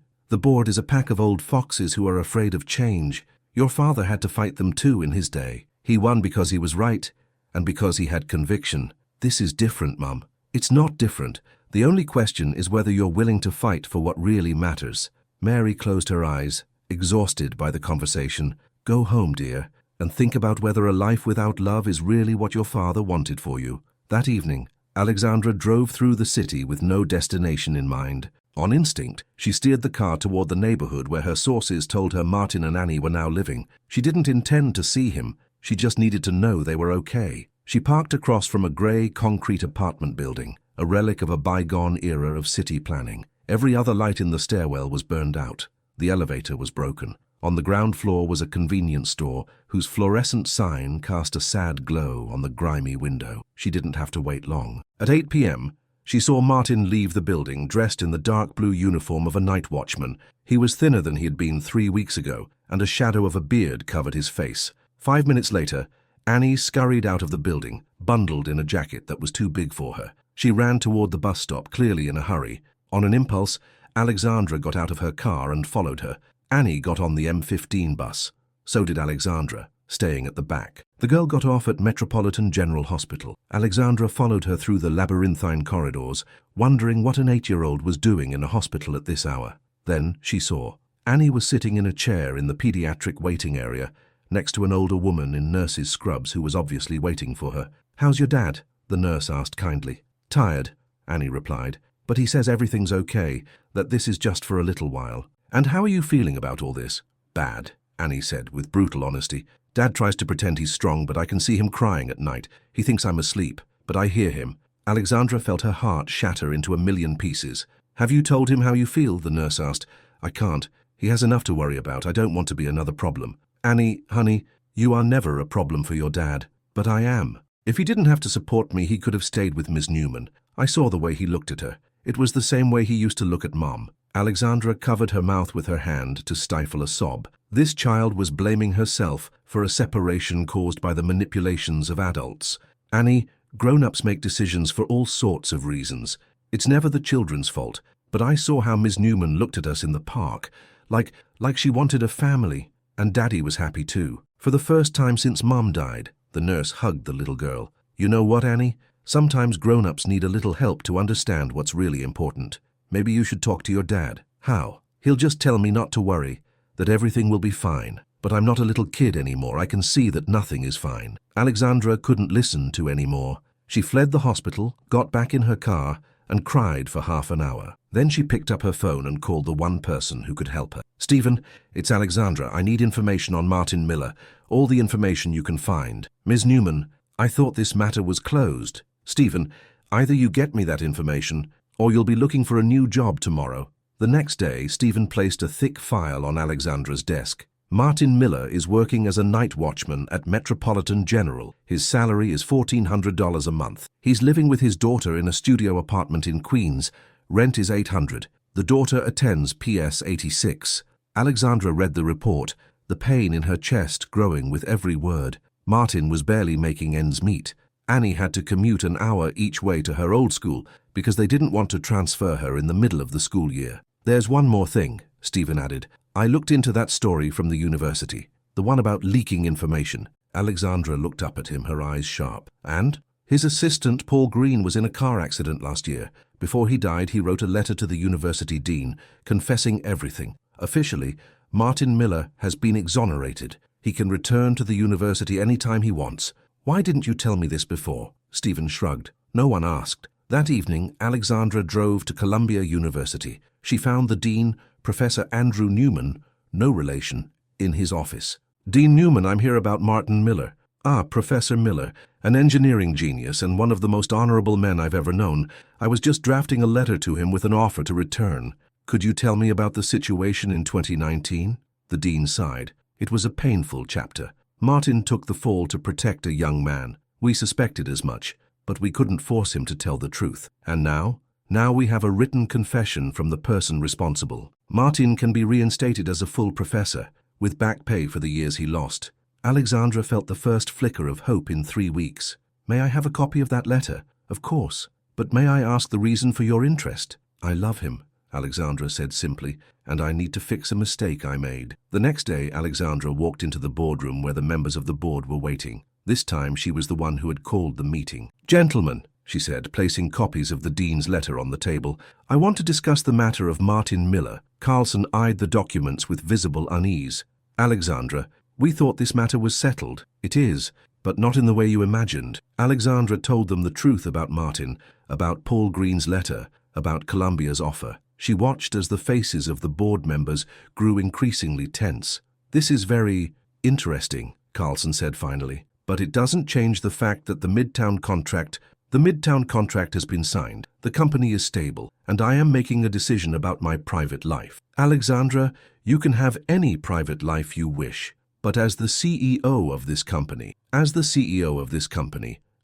is a pack of old foxes who are afraid of change. Your father had to fight them too in his day. He won because he was right, and because he had conviction. This is different, Mum. It's not different. The only question is whether you're willing to fight for what really matters." Mary closed her eyes, exhausted by the conversation. "Go home, dear, and think about whether a life without love is really what your father wanted for you." That evening, Alexandra drove through the city with no destination in mind. On instinct, she steered the car toward the neighborhood where her sources told her Martin and Annie were now living. She didn't intend to see him, she just needed to know they were okay. She parked across from a gray concrete apartment building, a relic of a bygone era of city planning. Every other light in the stairwell was burned out. The elevator was broken. On the ground floor was a convenience store whose fluorescent sign cast a sad glow on the grimy window. She didn't have to wait long. At 8 p.m., she saw Martin leave the building dressed in the dark blue uniform of a night watchman. He was thinner than he had been 3 weeks ago, and a shadow of a beard covered his face. 5 minutes later, Annie scurried out of the building, bundled in a jacket that was too big for her. She ran toward the bus stop, clearly in a hurry. On an impulse, Alexandra got out of her car and followed her. Annie got on the M15 bus. So did Alexandra, staying at the back. The girl got off at Metropolitan General Hospital. Alexandra followed her through the labyrinthine corridors, wondering what an 8-year-old was doing in a hospital at this hour. Then she saw. Annie was sitting in a chair in the pediatric waiting area, next to an older woman in nurse's scrubs who was obviously waiting for her. "How's your dad?" the nurse asked kindly. "Tired," Annie replied, "but he says everything's okay, that this is just for a little while." "And how are you feeling about all this?" "Bad," Annie said with brutal honesty. "Dad tries to pretend he's strong, but I can see him crying at night. He thinks I'm asleep, but I hear him." Alexandra felt her heart shatter into a million pieces. "Have you told him how you feel?" the nurse asked. "I can't. He has enough to worry about. I don't want to be another problem." "Annie, honey, you are never a problem for your dad." "But I am. If he didn't have to support me, he could have stayed with Miss Newman. I saw the way he looked at her. It was the same way he used to look at Mom." Alexandra covered her mouth with her hand to stifle a sob. This child was blaming herself for a separation caused by the manipulations of adults. "Annie, grown-ups make decisions for all sorts of reasons. It's never the children's fault. But I saw how Miss Newman looked at us in the park, like she wanted a family, and Daddy was happy too. For the first time since Mom died." The nurse hugged the little girl. "You know what, Annie? Sometimes grown-ups need a little help to understand what's really important. Maybe you should talk to your dad." "How?" "He'll just tell me not to worry, that everything will be fine. But I'm not a little kid anymore. I can see that nothing is fine." Alexandra couldn't listen to any more. She fled the hospital, got back in her car, and cried for half an hour. Then she picked up her phone and called the one person who could help her. "Stephen, it's Alexandra. I need information on Martin Miller. All the information you can find." "Ms. Newman, I thought this matter was closed." "Stephen, either you get me that information, or you'll be looking for a new job tomorrow." The next day, Stephen placed a thick file on Alexandra's desk. "Martin Miller is working as a night watchman at Metropolitan General. His salary is $1,400 a month. He's living with his daughter in a studio apartment in Queens. Rent is $800. The daughter attends PS 86. Alexandra read the report, the pain in her chest growing with every word. Martin was barely making ends meet. Annie had to commute an hour each way to her old school because they didn't want to transfer her in the middle of the school year. "There's one more thing," Stephen added. "I looked into that story from the university, the one about leaking information." Alexandra looked up at him, her eyes sharp. "And?" His assistant, Paul Green, was in a car accident last year. Before he died, he wrote a letter to the university dean, confessing everything. Officially, Martin Miller has been exonerated. He can return to the university anytime he wants. Why didn't you tell me this before? Stephen shrugged. No one asked. That evening, Alexandra drove to Columbia University. She found the dean, Professor Andrew Newman, no relation, in his office. Dean Newman, I'm here about Martin Miller. Ah, Professor Miller, an engineering genius and one of the most honorable men I've ever known. I was just drafting a letter to him with an offer to return. Could you tell me about the situation in 2019? The dean sighed. It was a painful chapter. Martin took the fall to protect a young man. We suspected as much, but we couldn't force him to tell the truth. And now? Now we have a written confession from the person responsible. Martin can be reinstated as a full professor, with back pay for the years he lost. Alexandra felt the first flicker of hope in 3 weeks. May I have a copy of that letter? Of course. But may I ask the reason for your interest? I love him, Alexandra said simply, and I need to fix a mistake I made. The next day, Alexandra walked into the boardroom where the members of the board were waiting. This time, she was the one who had called the meeting. Gentlemen, she said, placing copies of the dean's letter on the table, I want to discuss the matter of Martin Miller. Carlson eyed the documents with visible unease. Alexandra, we thought this matter was settled. It is, but not in the way you imagined. Alexandra told them the truth about Martin, about Paul Green's letter, about Columbia's offer. She watched as the faces of the board members grew increasingly tense. This is very interesting, Carlson said finally, but it doesn't change the fact that the Midtown contract has been signed. The company is stable, and I am making a decision about my private life. Alexandra, you can have any private life you wish, but as the CEO of this company,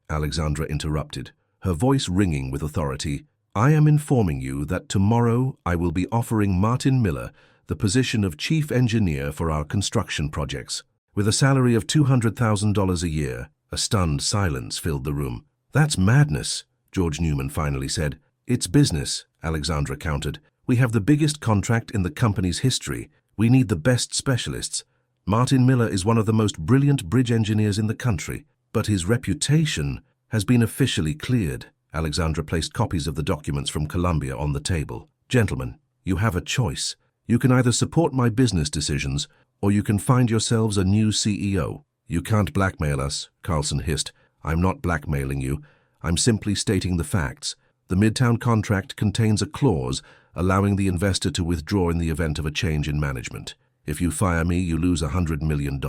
Alexandra interrupted, her voice ringing with authority, I am informing you that tomorrow I will be offering Martin Miller the position of chief engineer for our construction projects, with a salary of $200,000 a year. A stunned silence filled the room. That's madness, George Newman finally said. It's business, Alexandra countered. We have the biggest contract in the company's history. We need the best specialists. Martin Miller is one of the most brilliant bridge engineers in the country, but his reputation has been officially cleared. Alexandra placed copies of the documents from Columbia on the table. Gentlemen, you have a choice. You can either support my business decisions, or you can find yourselves a new CEO. You can't blackmail us, Carlson hissed. I'm not blackmailing you. I'm simply stating the facts. The Midtown contract contains a clause allowing the investor to withdraw in the event of a change in management. If you fire me, you lose $100 million.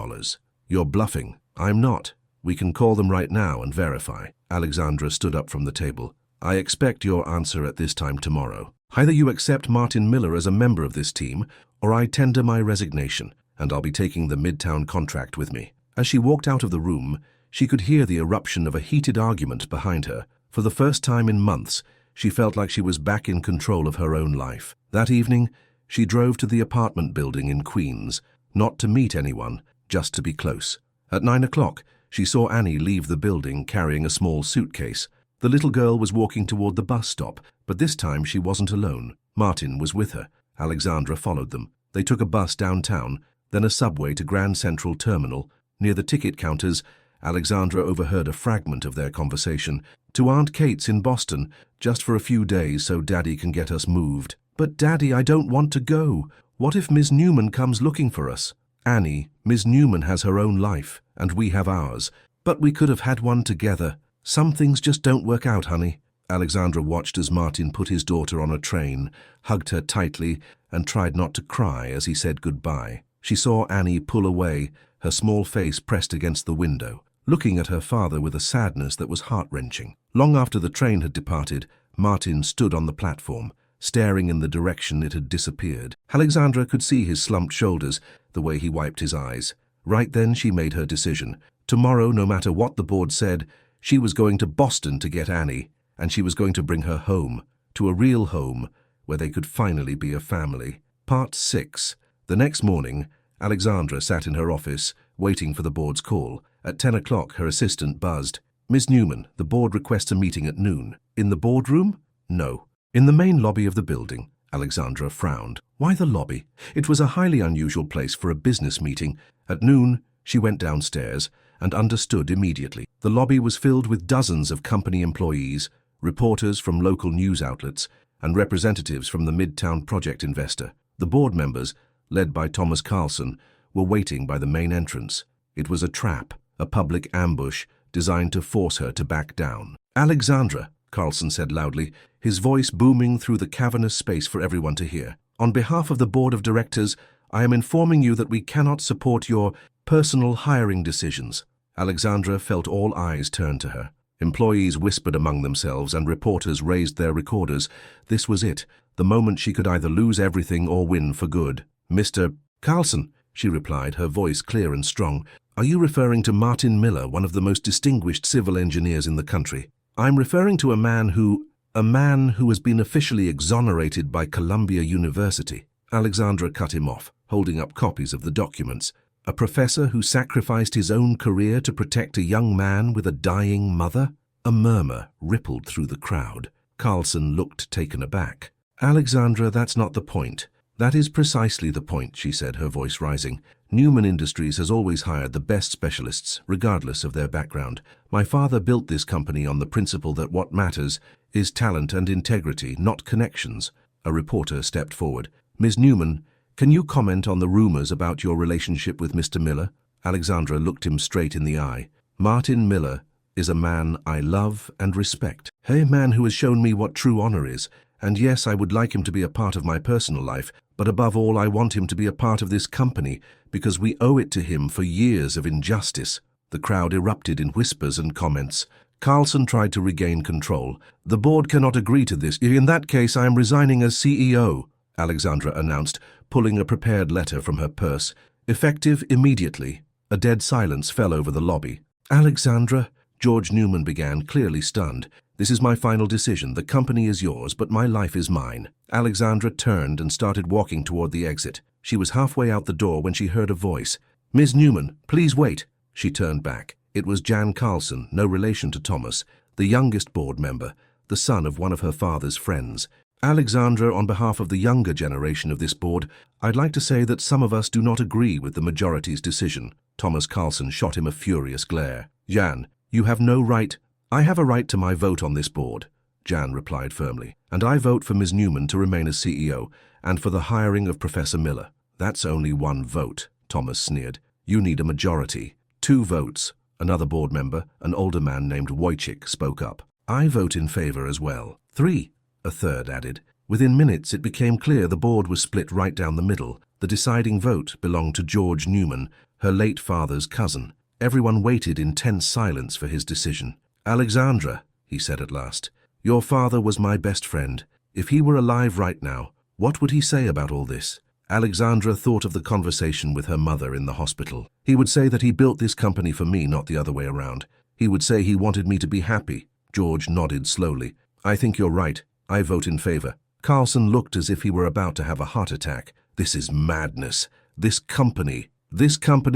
You're bluffing. I'm not. We can call them right now and verify. Alexandra stood up from the table. I expect your answer at this time tomorrow. Either you accept Martin Miller as a member of this team, or I tender my resignation, and I'll be taking the Midtown contract with me. As she walked out of the room, she could hear the eruption of a heated argument behind her. For the first time in months, she felt like she was back in control of her own life. That evening, she drove to the apartment building in Queens, not to meet anyone, just to be close. At 9 o'clock, she saw Annie leave the building carrying a small suitcase. The little girl was walking toward the bus stop, but this time she wasn't alone. Martin was with her. Alexandra followed them. They took a bus downtown, then a subway to Grand Central Terminal. Near the ticket counters, Alexandra overheard a fragment of their conversation. To Aunt Kate's in Boston, just for a few days so Daddy can get us moved. But Daddy, I don't want to go. What if Ms. Newman comes looking for us? Annie, Ms. Newman has her own life, and we have ours. But we could have had one together. Some things just don't work out, honey. Alexandra watched as Martin put his daughter on a train, hugged her tightly, and tried not to cry as he said goodbye. She saw Annie pull away, her small face pressed against the window, looking at her father with a sadness that was heart-wrenching. Long after the train had departed, Martin stood on the platform, staring in the direction it had disappeared. Alexandra could see his slumped shoulders, the way he wiped his eyes. Right then she made her decision. Tomorrow, no matter what the board said, she was going to Boston to get Annie, and she was going to bring her home, to a real home, where they could finally be a family. Part 6. The next morning, Alexandra sat in her office, waiting for the board's call. At 10 o'clock, her assistant buzzed. Ms. Newman, the board requests a meeting at noon. In the boardroom? No. In the main lobby of the building. Alexandra frowned. Why the lobby? It was a highly unusual place for a business meeting. At noon, she went downstairs, and understood immediately. The lobby was filled with dozens of company employees, reporters from local news outlets, and representatives from the Midtown project investor. The board members, led by Thomas Carlson, were waiting by the main entrance. It was a trap, a public ambush designed to force her to back down. "Alexandra," Carlson said loudly, his voice booming through the cavernous space for everyone to hear. "On behalf of the board of directors, I am informing you that we cannot support your personal hiring decisions." Alexandra felt all eyes turn to her. Employees whispered among themselves and reporters raised their recorders. This was it, the moment she could either lose everything or win for good. "Mr. Carlson," she replied, her voice clear and strong, "are you referring to Martin Miller, one of the most distinguished civil engineers in the country?" "I'm referring to a man who has been officially exonerated by Columbia University." Alexandra cut him off, holding up copies of the documents. "A professor who sacrificed his own career to protect a young man with a dying mother?" A murmur rippled through the crowd. Carlson looked taken aback. "Alexandra, that's not the point." "That is precisely the point," she said, her voice rising. "Newman Industries has always hired the best specialists, regardless of their background. My father built this company on the principle that what matters is talent and integrity, not connections." A reporter stepped forward. "Ms. Newman, can you comment on the rumors about your relationship with Mr. Miller?" Alexandra looked him straight in the eye. "Martin Miller is a man I love and respect. A man who has shown me what true honor is. And yes, I would like him to be a part of my personal life, but above all, I want him to be a part of this company because we owe it to him for years of injustice." The crowd erupted in whispers and comments. Carlson tried to regain control. "The board cannot agree to this. In that case, I am resigning as CEO," Alexandra announced, pulling a prepared letter from her purse. "Effective immediately." A dead silence fell over the lobby. "Alexandra," George Newman began, clearly stunned, "this is my final decision. The company is yours, but my life is mine." Alexandra turned and started walking toward the exit. She was halfway out the door when she heard a voice. "Ms. Newman, please wait." She turned back. It was Jan Carlson, no relation to Thomas, the youngest board member, the son of one of her father's friends. "Alexandra, on behalf of the younger generation of this board, I'd like to say that some of us do not agree with the majority's decision." Thomas Carlson shot him a furious glare. "Jan, you have no right." "I have a right to my vote on this board," Jan replied firmly. "And I vote for Ms. Newman to remain as CEO and for the hiring of Professor Miller." "That's only one vote," Thomas sneered. "You need a majority." "2 votes. Another board member, an older man named Wojcik, spoke up. "I vote in favor as well." 3. A third added. Within minutes, it became clear the board was split right down the middle. The deciding vote belonged to George Newman, her late father's cousin. Everyone waited in tense silence for his decision. "Alexandra," he said at last, "your father was my best friend. If he were alive right now, what would he say about all this?" Alexandra thought of the conversation with her mother in the hospital. "He would say that he built this company for me, not the other way around. He would say he wanted me to be happy." George nodded slowly. "I think you're right. I vote in favor." Carlson looked as if he were about to have a heart attack. "This is madness. This company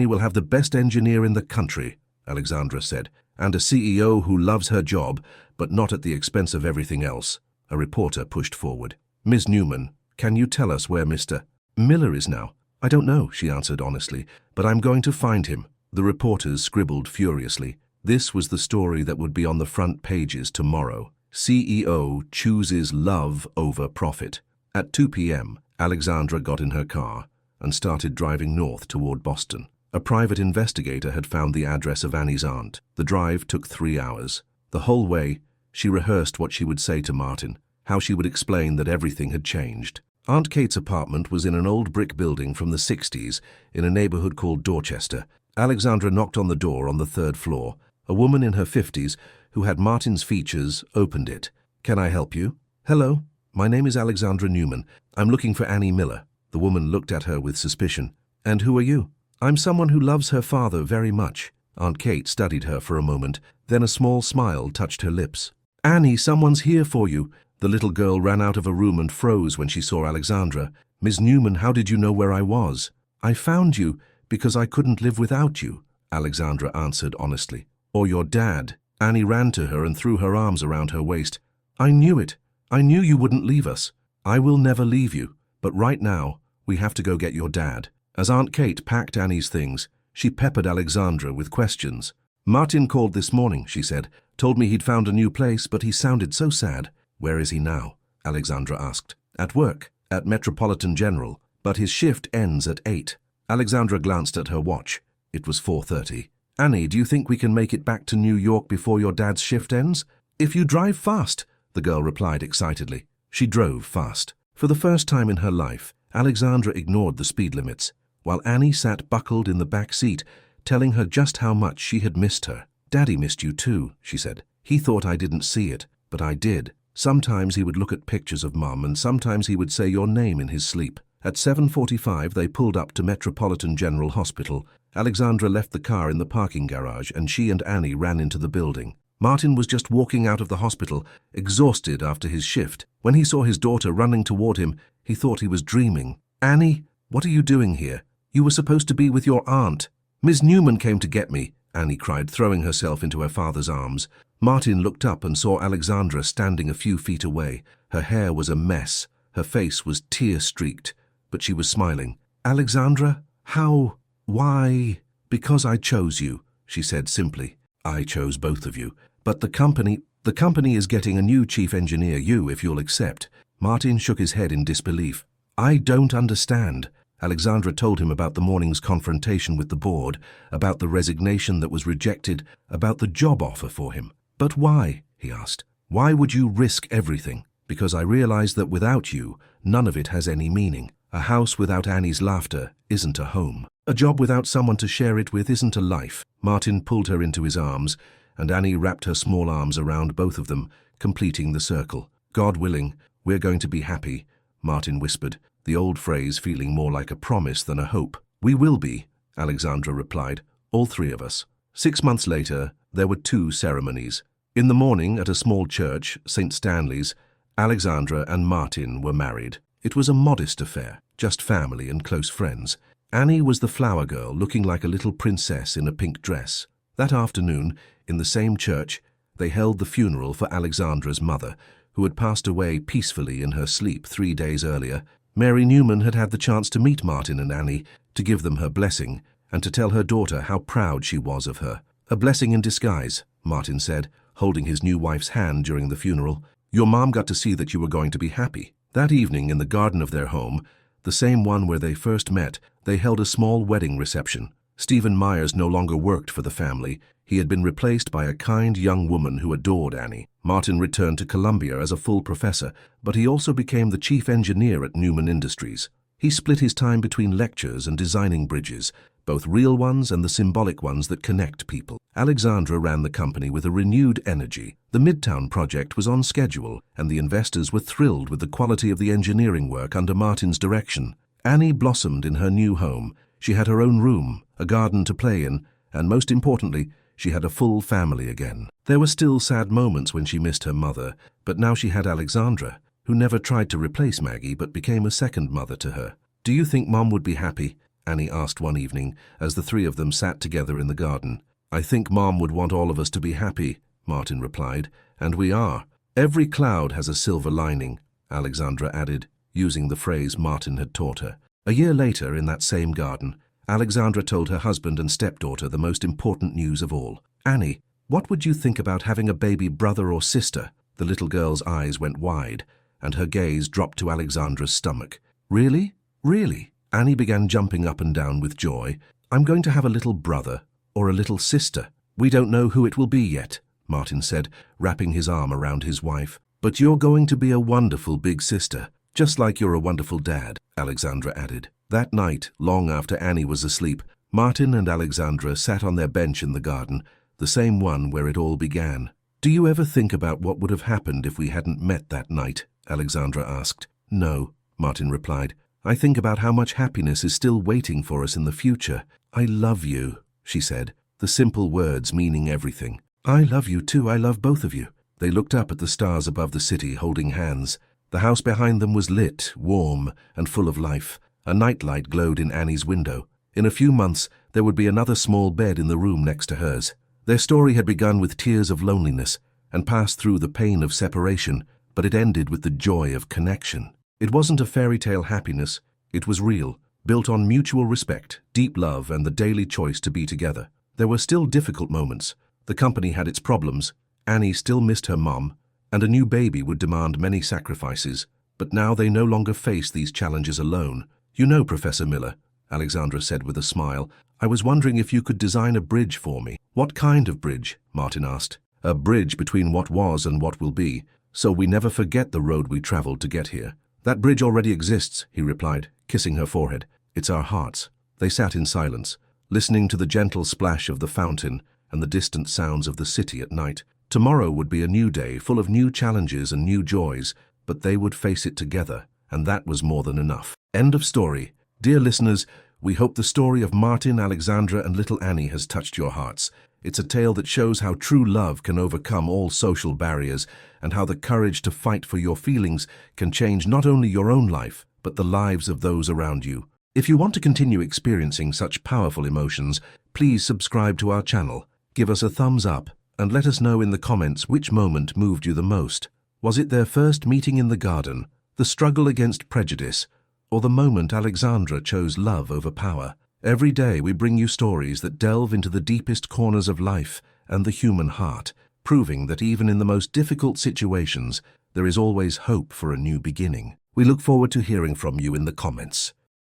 will have the best engineer in the country," Alexandra said, "and a CEO who loves her job, but not at the expense of everything else." A reporter pushed forward. "Ms. Newman, can you tell us where Mr. Miller is now?" "I don't know," she answered honestly, "but I'm going to find him." The reporters scribbled furiously. This was the story that would be on the front pages tomorrow. CEO chooses love over profit. At 2 p.m., Alexandra got in her car and started driving north toward Boston. A private investigator had found the address of Annie's aunt. The drive took 3 hours. The whole way, she rehearsed what she would say to Martin, how she would explain that everything had changed. Aunt Kate's apartment was in an old brick building from the 60s in a neighborhood called Dorchester. Alexandra knocked on the door on the 3rd floor. A woman in her 50s, who had Martin's features, opened it. "Can I help you?" "Hello, my name is Alexandra Newman. I'm looking for Annie Miller." The woman looked at her with suspicion. "And who are you?" "I'm someone who loves her father very much." Aunt Kate studied her for a moment, then a small smile touched her lips. "Annie, someone's here for you." The little girl ran out of a room and froze when she saw Alexandra. "Ms. Newman, how did you know where I was?" "I found you because I couldn't live without you," Alexandra answered honestly. "Or your dad." Annie ran to her and threw her arms around her waist. "I knew it. I knew you wouldn't leave us. I will never leave you. But right now, we have to go get your dad." As Aunt Kate packed Annie's things, She peppered Alexandra with questions. "Martin called this morning," she said. "Told me he'd found a new place, but he sounded so sad." "Where is he now?" Alexandra asked. "At work, at Metropolitan General, but his shift ends at 8. Alexandra glanced at her watch. It was 4:30. "Annie, do you think we can make it back to New York before your dad's shift ends?" "If you drive fast," the girl replied excitedly. She drove fast. For the first time in her life, Alexandra ignored the speed limits, while Annie sat buckled in the back seat, telling her just how much she had missed her. "Daddy missed you too," she said. "He thought I didn't see it, but I did. Sometimes he would look at pictures of Mum, and sometimes he would say your name in his sleep." At 7:45 they pulled up to Metropolitan General Hospital. Alexandra left the car in the parking garage, and she and Annie ran into the building. Martin was just walking out of the hospital, exhausted after his shift. When he saw his daughter running toward him, he thought he was dreaming. "Annie, what are you doing here? You were supposed to be with your aunt." "Miss Newman came to get me," Annie cried, throwing herself into her father's arms. Martin looked up and saw Alexandra standing a few feet away. Her hair was a mess. Her face was tear-streaked, but she was smiling. "Alexandra, how? Why?" "Because I chose you," she said simply. "I chose both of you. But the company is getting a new chief engineer, you, if you'll accept." Martin shook his head in disbelief. "I don't understand." Alexandra told him about the morning's confrontation with the board, about the resignation that was rejected, about the job offer for him. "But why?" he asked. "Why would you risk everything?" "Because I realize that without you, none of it has any meaning. A house without Annie's laughter isn't a home. A job without someone to share it with isn't a life." Martin pulled her into his arms, and Annie wrapped her small arms around both of them, completing the circle. "God willing, we're going to be happy," Martin whispered, the old phrase feeling more like a promise than a hope. "We will be," Alexandra replied, "all three of us." 6 months later, there were 2 ceremonies. In the morning, at a small church, St. Stanley's, Alexandra and Martin were married. It was a modest affair, just family and close friends. Annie was the flower girl, looking like a little princess in a pink dress. That afternoon, in the same church, they held the funeral for Alexandra's mother, who had passed away peacefully in her sleep 3 days earlier. Mary Newman had had the chance to meet Martin and Annie, to give them her blessing, and to tell her daughter how proud she was of her. "A blessing in disguise," Martin said, holding his new wife's hand during the funeral. "Your mom got to see that you were going to be happy." That evening, in the garden of their home, the same one where they first met, they held a small wedding reception. Stephen Myers no longer worked for the family. He had been replaced by a kind young woman who adored Annie. Martin returned to Columbia as a full professor, but he also became the chief engineer at Newman Industries. He split his time between lectures and designing bridges, both real ones and the symbolic ones that connect people. Alexandra ran the company with a renewed energy. The Midtown project was on schedule, and the investors were thrilled with the quality of the engineering work under Martin's direction. Annie blossomed in her new home. She had her own room, a garden to play in, and most importantly, she had a full family again. There were still sad moments when she missed her mother, but now she had Alexandra, who never tried to replace Maggie but became a second mother to her. "Do you think Mom would be happy?" Annie asked one evening as the 3 of them sat together in the garden. "I think Mom would want all of us to be happy," Martin replied, "and we are." "Every cloud has a silver lining," Alexandra added, using the phrase Martin had taught her. A year later, in that same garden, Alexandra told her husband and stepdaughter the most important news of all. "Annie, what would you think about having a baby brother or sister?" The little girl's eyes went wide, and her gaze dropped to Alexandra's stomach. "Really? Really?" Annie began jumping up and down with joy. "I'm going to have a little brother or a little sister. We don't know who it will be yet," Martin said, wrapping his arm around his wife. "But you're going to be a wonderful big sister, just like you're a wonderful dad," Alexandra added. That night, long after Annie was asleep, Martin and Alexandra sat on their bench in the garden, the same one where it all began. "Do you ever think about what would have happened if we hadn't met that night?" Alexandra asked. "No," Martin replied. "I think about how much happiness is still waiting for us in the future." "I love you," she said, the simple words meaning everything. "I love you too, I love both of you." They looked up at the stars above the city, holding hands. The house behind them was lit, warm, and full of life. A nightlight glowed in Annie's window. In a few months, there would be another small bed in the room next to hers. Their story had begun with tears of loneliness and passed through the pain of separation, but it ended with the joy of connection. It wasn't a fairy tale happiness, it was real, built on mutual respect, deep love, and the daily choice to be together. There were still difficult moments. The company had its problems. Annie still missed her mom, and a new baby would demand many sacrifices. But now they no longer face these challenges alone. "You know, Professor Miller," Alexandra said with a smile, "I was wondering if you could design a bridge for me." "What kind of bridge?" Martin asked. "A bridge between what was and what will be, so we never forget the road we traveled to get here." "That bridge already exists," he replied, kissing her forehead. "It's our hearts." They sat in silence, listening to the gentle splash of the fountain and the distant sounds of the city at night. Tomorrow would be a new day, full of new challenges and new joys, but they would face it together, and that was more than enough. End of story. Dear listeners, we hope the story of Martin, Alexandra, and little Annie has touched your hearts. It's a tale that shows how true love can overcome all social barriers and how the courage to fight for your feelings can change not only your own life, but the lives of those around you. If you want to continue experiencing such powerful emotions, please subscribe to our channel, give us a thumbs up, and let us know in the comments which moment moved you the most. Was it their first meeting in the garden, the struggle against prejudice, or the moment Alexandra chose love over power? Every day we bring you stories that delve into the deepest corners of life and the human heart, proving that even in the most difficult situations, there is always hope for a new beginning. We look forward to hearing from you in the comments.